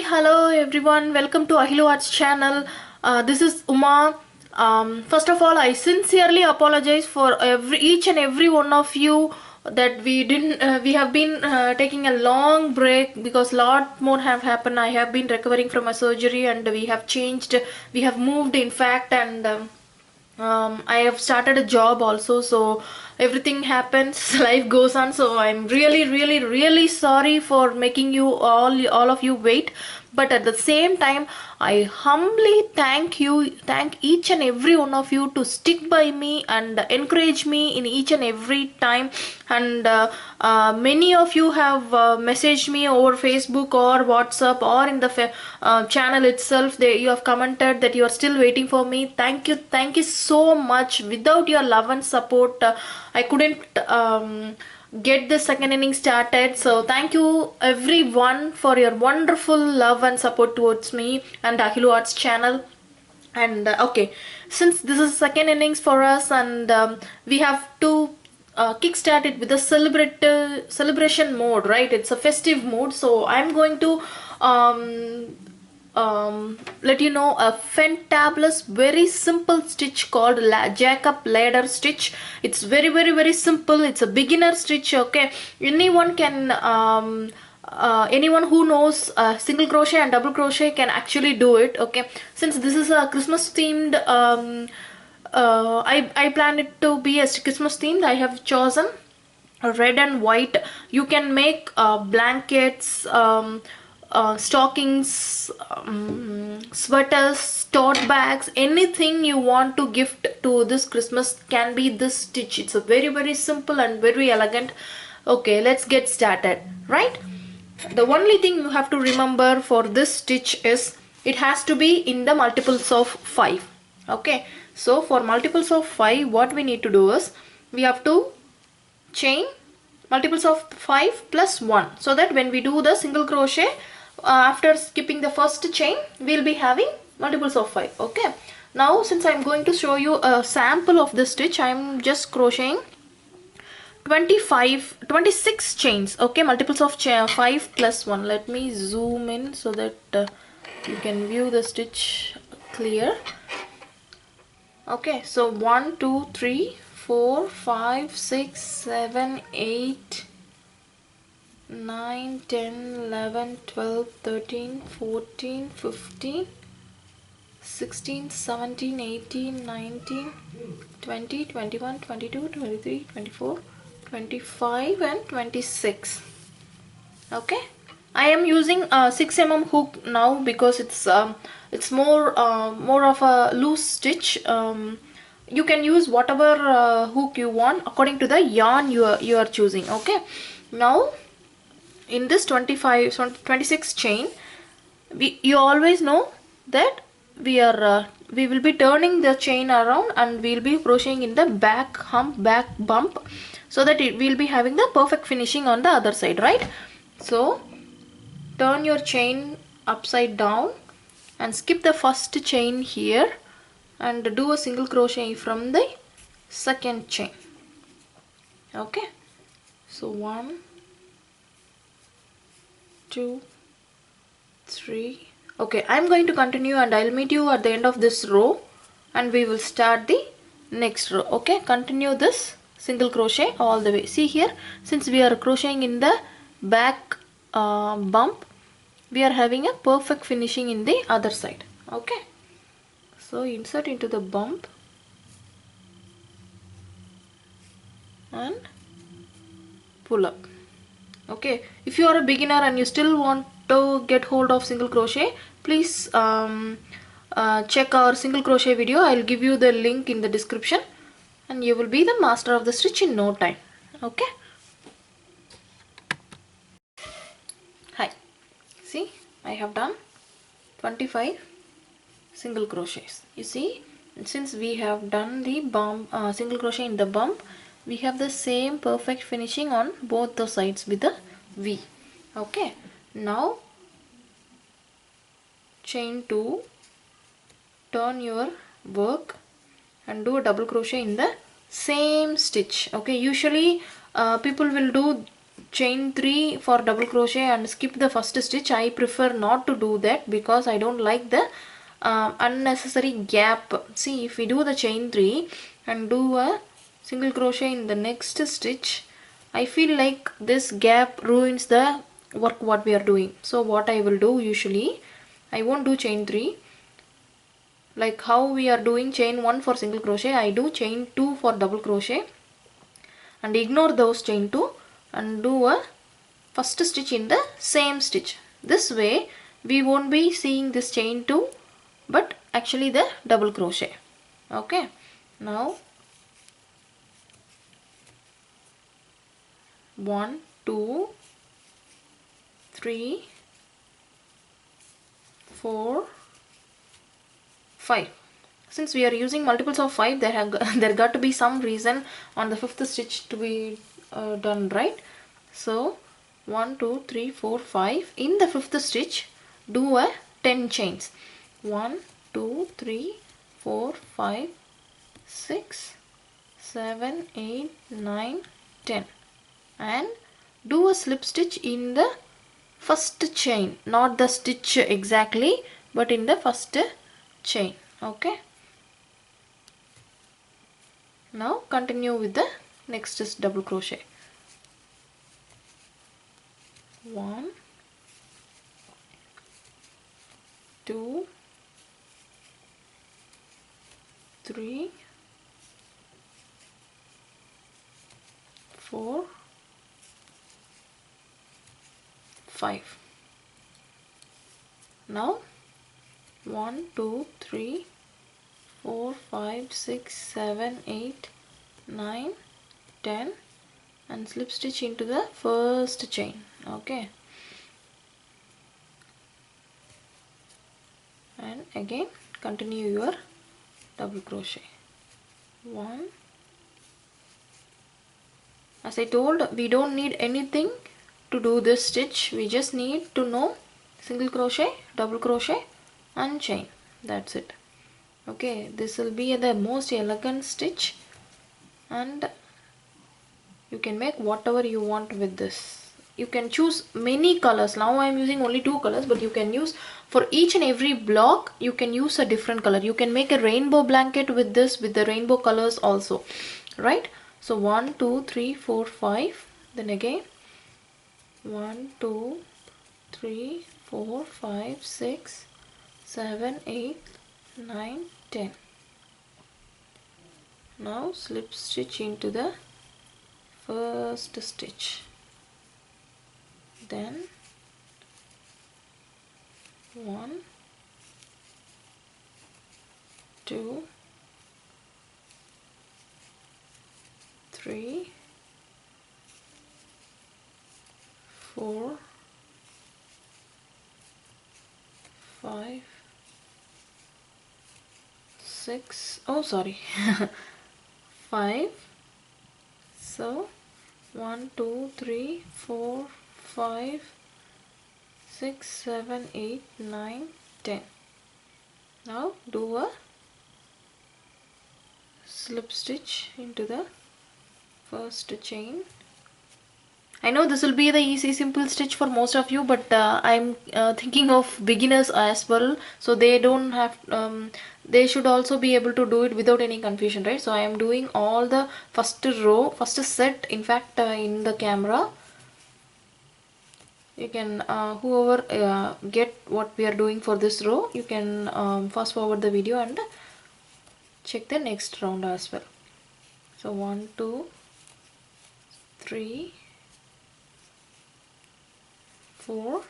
Hello everyone, welcome to HolidayCrochet channel. This is Uma. First of all, I sincerely apologize for each and every one of you that we have been taking a long break because lot more have happened. I have been recovering from a surgery and we have moved in fact, and I have started a job also, so everything happens. Life goes on, so I'm really sorry for making you all of you wait. But at the same time, I humbly thank each and every one of you to stick by me and encourage me in each and every time. And many of you have messaged me over Facebook or WhatsApp or in the channel itself. You have commented that you are still waiting for me. Thank you so much. Without your love and support, I couldn't get the second inning started. So thank you everyone for your wonderful love and support towards me and HolidayCrochet channel. And okay, since this is second innings for us, and we have to kickstart it with a celebration mode, right? It's a festive mode, so I'm going to let you know a fantabulous very simple stitch called Jacob ladder stitch. It's very simple. It's a beginner stitch. Okay, anyone can anyone who knows single crochet and double crochet can actually do it. Okay, since this is a Christmas themed I planned it to be a Christmas themed. I have chosen red and white. You can make blankets, stockings, sweaters, tote bags, anything you want to gift to this Christmas can be this stitch. It's a very simple and very elegant. Okay, let's get started. Right, the only thing you have to remember for this stitch is it has to be in the multiples of 5. Okay, so for multiples of 5, what we need to do is we have to chain multiples of 5 plus 1, so that when we do the single crochet, after skipping the first chain, we'll be having multiples of 5. Okay, now since I'm going to show you a sample of this stitch, I'm just crocheting 26 chains. Okay, multiples of 5 plus 1. Let me zoom in so that you can view the stitch clear. Okay, so 1 2 3 4 5 6 7 8 9 10 11 12 13 14 15 16 17 18 19 20 21 22 23 24 25 and 26. Okay, I am using a 6mm hook now because it's more of a loose stitch. You can use whatever hook you want according to the yarn you are choosing. Okay, now in this 26 chain, you always know that we will be turning the chain around and we'll be crocheting in the back bump, so that it will be having the perfect finishing on the other side, right? So turn your chain upside down and skip the first chain here and do a single crochet from the second chain. Okay, so 1 2 3. Okay, I'm going to continue and I'll meet you at the end of this row and we will start the next row. Okay, continue this single crochet all the way. See here, since we are crocheting in the back bump, we are having a perfect finishing in the other side. Okay, so insert into the bump and pull up. Okay, if you are a beginner and you still want to get hold of single crochet, please check our single crochet video. I'll give you the link in the description and you will be the master of the stitch in no time. Okay, hi, see, I have done 25 single crochets. You see, since we have done the bump, single crochet in the bump, we have the same perfect finishing on both the sides with the V. Okay, now chain 2, turn your work and do a double crochet in the same stitch. Okay, usually people will do chain 3 for double crochet and skip the first stitch. I prefer not to do that because I don't like the unnecessary gap. See, if we do the chain 3 and do a single crochet in the next stitch, I feel like this gap ruins the work what we are doing. So what I will do usually, I won't do chain 3. Like how we are doing chain 1 for single crochet, I do chain 2 for double crochet and ignore those chain 2 and do a first stitch in the same stitch. This way we won't be seeing this chain 2 but actually the double crochet. Okay, now 1 2 3 4 5. Since we are using multiples of 5, there got to be some reason on the fifth stitch to be done, right? So 1 2 3 4 5. In the fifth stitch, do a 10 chains. 1 2 3 4 5 6 7 8 9 10, and do a slip stitch in the first chain, not the stitch exactly, but in the first chain. Okay, now continue with the next is double crochet. 1 2 3 4 5. Now 1 2 3 4 5 6 7 8 9 10 and slip stitch into the first chain. Okay, and again continue your double crochet. 1. As I told, we don't need anything to do this stitch. We just need to know single crochet, double crochet and chain. That's it. Okay, this will be the most elegant stitch and you can make whatever you want with this. You can choose many colors. Now I am using only 2 colors, but you can use for each and every block, you can use a different color. You can make a rainbow blanket with this, with the rainbow colors also, right? So 1 2 3 4 5, then again 1 2 3 4 5 6 7 8 9 10. Now slip stitch into the first stitch, then 1 2 3 4 5 6, oh sorry 5. So 1 2 3 4 5 6 7 8 9 10. Now do a slip stitch into the first chain. I know this will be the easy simple stitch for most of you, but I'm thinking of beginners as well, so they don't have they should also be able to do it without any confusion, right? So I am doing all the first row, first set, in fact in the camera. You can whoever get what we are doing for this row, you can fast forward the video and check the next round as well. So 1 2 3 4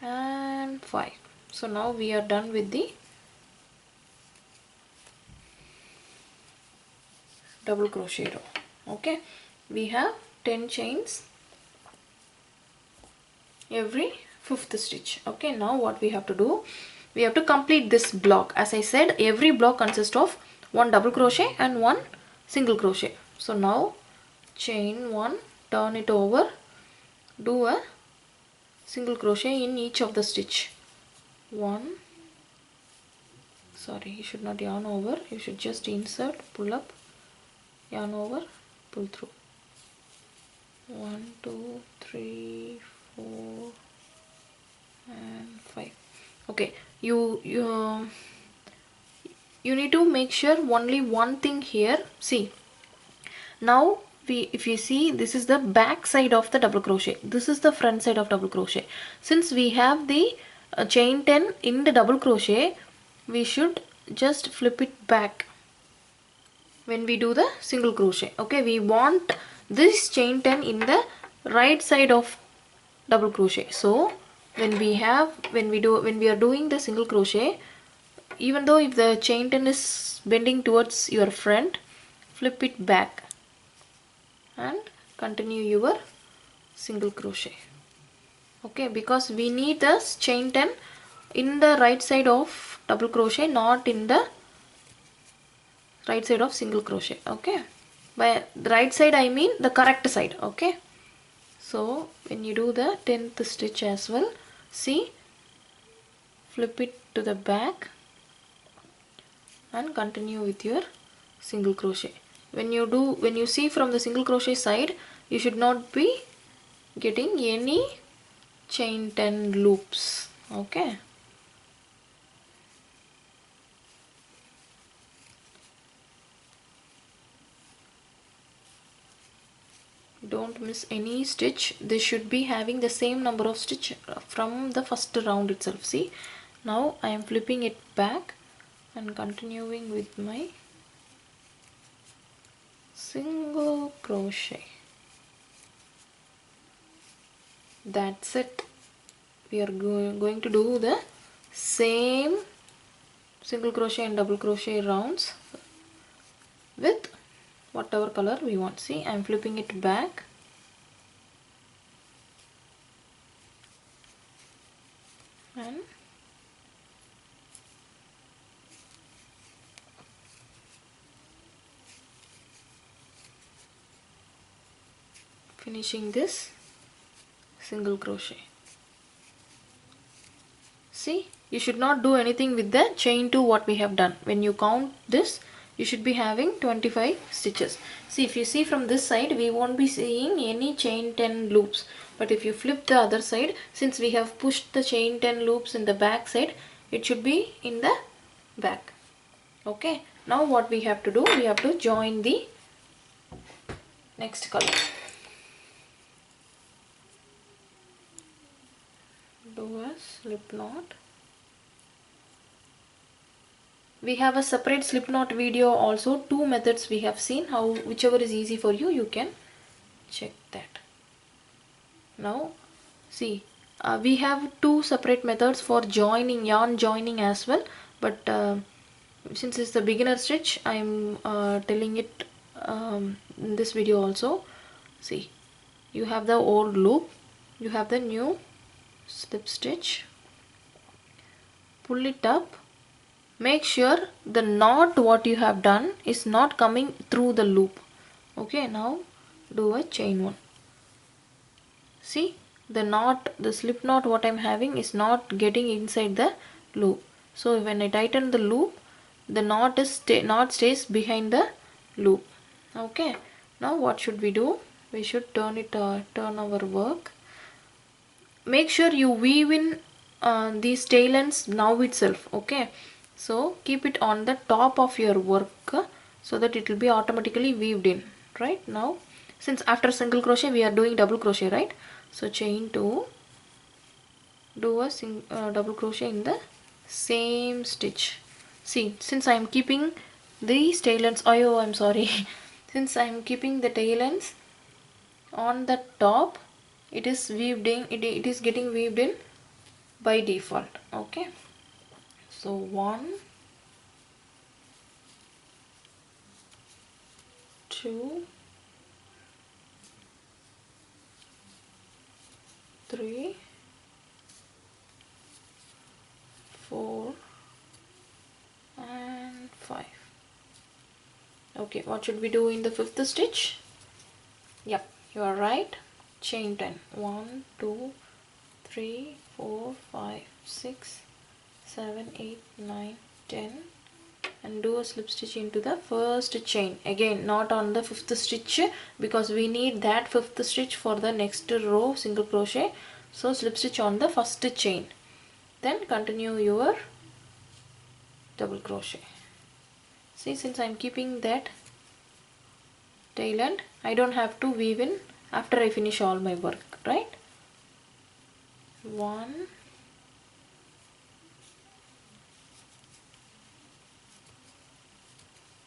and 5. So now we are done with the double crochet row. Okay, we have 10 chains every fifth stitch. Okay, now what we have to do, we have to complete this block. As I said, every block consists of 1 double crochet and 1 single crochet. So now chain 1, turn it over, do a single crochet in each of the stitch. 1, sorry, you should not yarn over, you should just insert, pull up, yarn over, pull through. 1 2 3 4 and 5. Okay, you need to make sure only one thing here. See, now if you see, this is the back side of the double crochet, this is the front side of double crochet. Since we have the chain 10 in the double crochet, we should just flip it back when we do the single crochet. Okay, we want this chain 10 in the right side of double crochet. So when we are doing the single crochet, even though if the chain 10 is bending towards your front, flip it back and continue your single crochet. Okay, because we need this chain 10 in the right side of double crochet, not in the right side of single crochet. Okay, by the right side I mean the correct side. Okay, so when you do the 10th stitch as well, see, flip it to the back and continue with your single crochet. When you see from the single crochet side, you should not be getting any chain 10 loops. Okay, don't miss any stitch. This should be having the same number of stitch from the first round itself. See, now I am flipping it back and continuing with my single crochet. That's it. We are going to do the same single crochet and double crochet rounds with whatever color we want. See, I am flipping it back and finishing this single crochet. See, you should not do anything with the chain 2 what we have done. When you count this, you should be having 25 stitches. See, if you see from this side, we won't be seeing any chain 10 loops. But if you flip the other side, since we have pushed the chain 10 loops in the back side, it should be in the back. Okay, now what we have to do, we have to join the next color. Do a slip knot. We have a separate slip knot video also. 2 methods we have seen. How, whichever is easy for you, you can check that. Now see, we have 2 separate methods for joining, yarn joining as well, but since it's the beginner stitch, I am telling it in this video also. See, you have the old loop, you have the new slip stitch, pull it up, make sure the knot what you have done is not coming through the loop. Okay, now do a chain 1. See, the knot, the slip knot what I'm having is not getting inside the loop. So when I tighten the loop, the knot stays behind the loop. Okay, now what should we do? We should turn our work. Make sure you weave in these tail ends now itself. Okay, so keep it on the top of your work so that it will be automatically weaved in. Right now, since after single crochet we are doing double crochet, right? So chain 2, do a double crochet in the same stitch. See, since I am keeping these tail ends, oh I'm sorry, since I am keeping the tail ends on the top, it is weaved in, it is getting weaved in by default. Okay, so 1 2 3 4 and 5. Okay, what should we do in the 5th stitch? Yep, you are right. Chain 10. 1 2 3 4 5 6 7 8 9 10 and do a slip stitch into the first chain. Again, not on the 5th stitch, because we need that 5th stitch for the next row single crochet. So slip stitch on the first chain, then continue your double crochet. See, since I'm keeping that tail end, I don't have to weave in after I finish all my work, right? 1,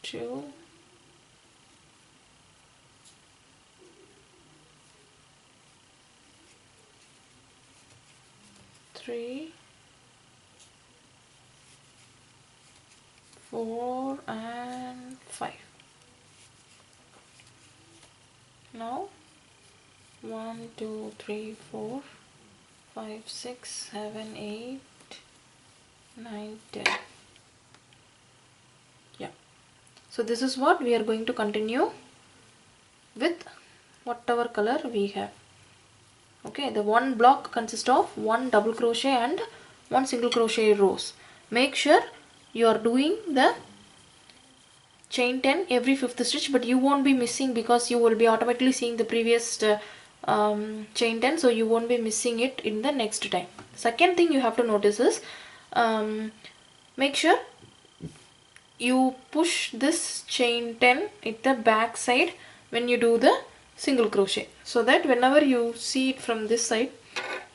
2, 3, 4 and 5. Now 1, 2, 3, 4, 5, 6, 7, 8, 9, 10. Yeah. So this is what we are going to continue with whatever color we have. Okay, the one block consists of 1 double crochet and 1 single crochet rows. Make sure you are doing the chain 10 every 5th stitch, but you won't be missing because you will be automatically seeing the previous chain 10, so you won't be missing it in the next time. Second thing you have to notice is make sure you push this chain 10 at the back side when you do the single crochet, so that whenever you see it from this side,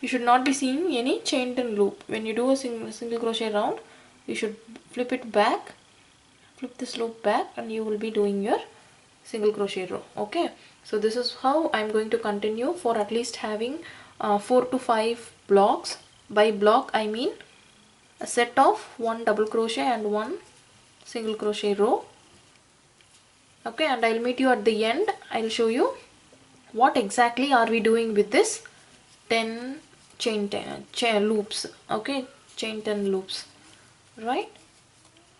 you should not be seeing any chain 10 loop. When you do a single crochet round, you should flip it back, flip this loop back, and you will be doing your single crochet row. Okay, so this is how I'm going to continue for at least having 4 to 5 blocks. By block I mean a set of 1 double crochet and 1 single crochet row. Okay, and I'll meet you at the end. I'll show you what exactly are we doing with this 10 chain loops. Okay, chain 10 loops, right?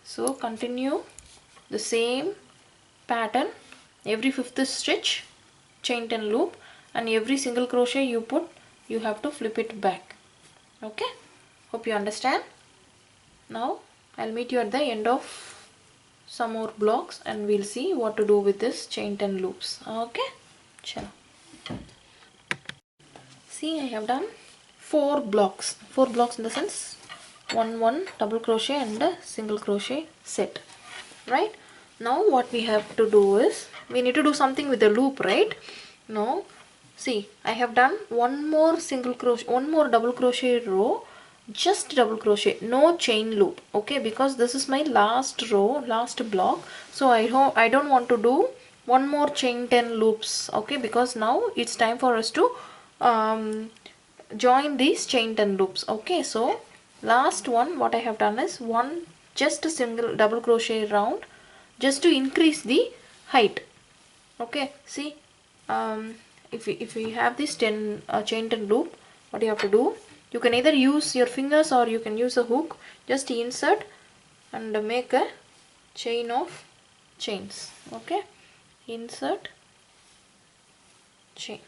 So continue the same pattern. Every 5th stitch chain 10 loop, and every single crochet you put, you have to flip it back. Okay, hope you understand. Now I'll meet you at the end of some more blocks and we'll see what to do with this chain 10 loops. Okay, chalo. See, I have done 4 blocks in the sense 1 double crochet and a single crochet set, right? Now what we have to do is, we need to do something with the loop, right? Now see, I have done one more single crochet, one more double crochet row, just double crochet, no chain loop. Okay, because this is my last row, last block, so I don't want to do one more chain 10 loops. Okay, because now it's time for us to join these chain 10 loops. Okay, so last one what I have done is just a single double crochet round, just to increase the height. Okay, see, if we have this 10 chain 10 loop, what you have to do, you can either use your fingers or you can use a hook. Just insert and make a chain of chains. Okay, insert, chain,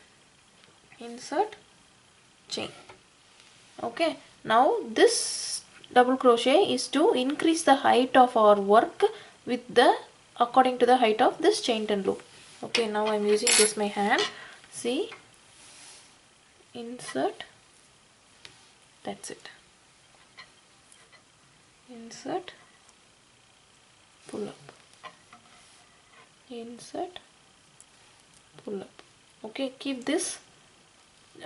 insert, chain. Okay, now this double crochet is to increase the height of our work with the according to the height of this chain 10 loop. Okay, now I'm using this my hand. See, insert, that's it, insert, pull up, insert, pull up. Okay, keep this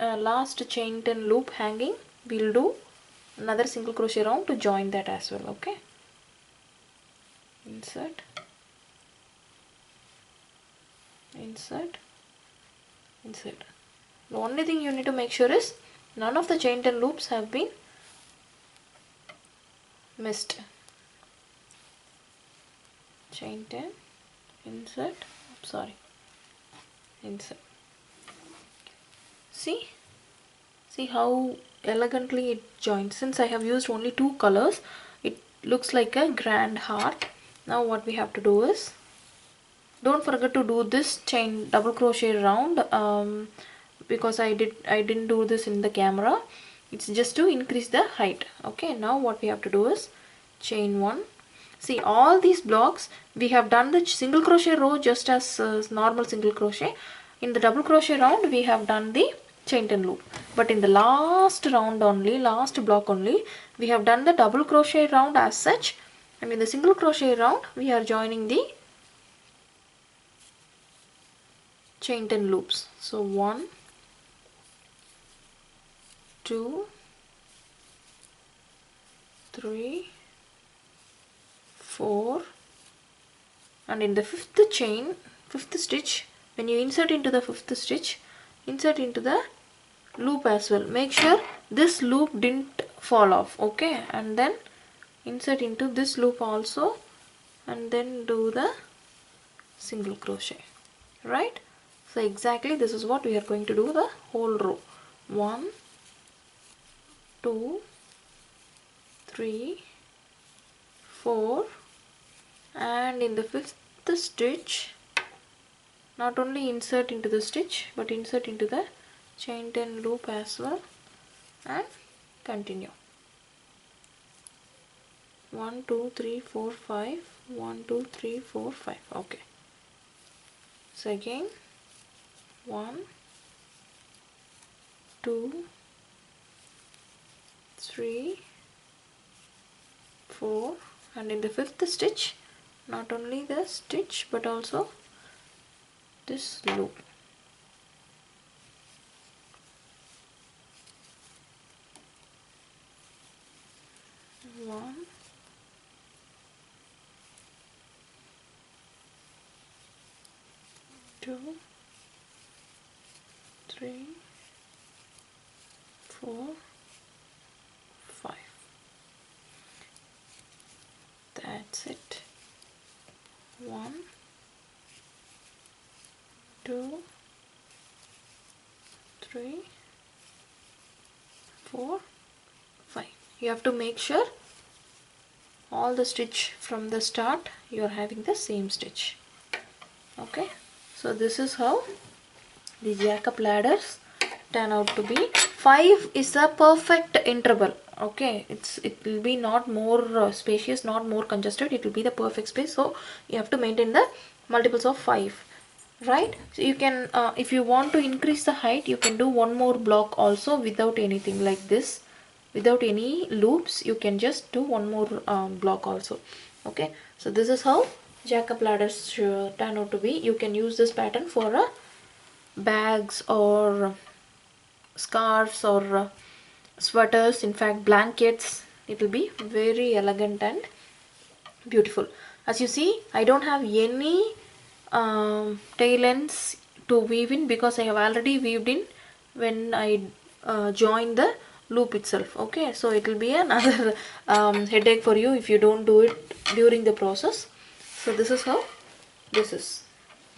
last chain 10 loop hanging. We'll do another single crochet round to join that as well. Okay, insert, insert, insert. The only thing you need to make sure is none of the chain 10 loops have been missed. Chain 10, insert, sorry, insert. See how elegantly it joins. Since I have used only 2 colors, it looks like a grand heart. Now what we have to do is, don't forget to do this chain double crochet round, because I didn't do this in the camera. It's just to increase the height. Okay, now what we have to do is chain 1, See, all these blocks we have done the single crochet row just as normal single crochet. In the double crochet round we have done the chain 10 loop, but in the last round only, last block only, we have done the double crochet round as such. I mean the single crochet round, we are joining the chain 10 loops. So 1, 2, 3, 4, and in the fifth chain, fifth stitch, when you insert into the fifth stitch, insert into the loop as well. Make sure this loop didn't fall off, okay? And then insert into this loop also, and then do the single crochet, right? So exactly this is what we are going to do the whole row. 1, 2, 3, 4, and in the fifth stitch, not only insert into the stitch but insert into the chain 10 loop as well, and continue. 1, 2, 3, 4, 5, 1, 2, 3, 4, 5. Okay. So again 1, 2, 3, 4, and in the fifth stitch, not only the stitch but also this loop. 1, 2, 3, 4, 5. That's it. 1, 2, 3, 4, 5. You have to make sure all the stitch from the start you are having the same stitch. Okay, so this is how the jack-up ladders turn out to be. 5 is a perfect interval. Okay, it will be not more spacious, not more congested. It will be the perfect space. So you have to maintain the multiples of 5, right? So you can, if you want to increase the height, you can do one more block also without anything like this, without any loops. You can just do one more block also. Okay, so this is how jack-up ladders turn out to be. You can use this pattern for bags or scarves or sweaters, in fact blankets. It will be very elegant and beautiful. As you see, I don't have any tail ends to weave in because I have already weaved in when I join the loop itself. Okay, so it will be another headache for you if you don't do it during the process. So this is how this is.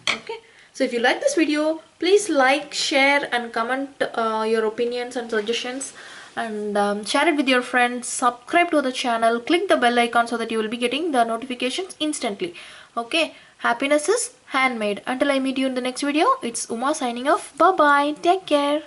Okay, so if you like this video, please like, share and comment your opinions and suggestions, and share it with your friends. Subscribe to the channel, click the bell icon so that you will be getting the notifications instantly. Okay, happiness is handmade. Until I meet you in the next video, it's Uma signing off. Bye bye, take care.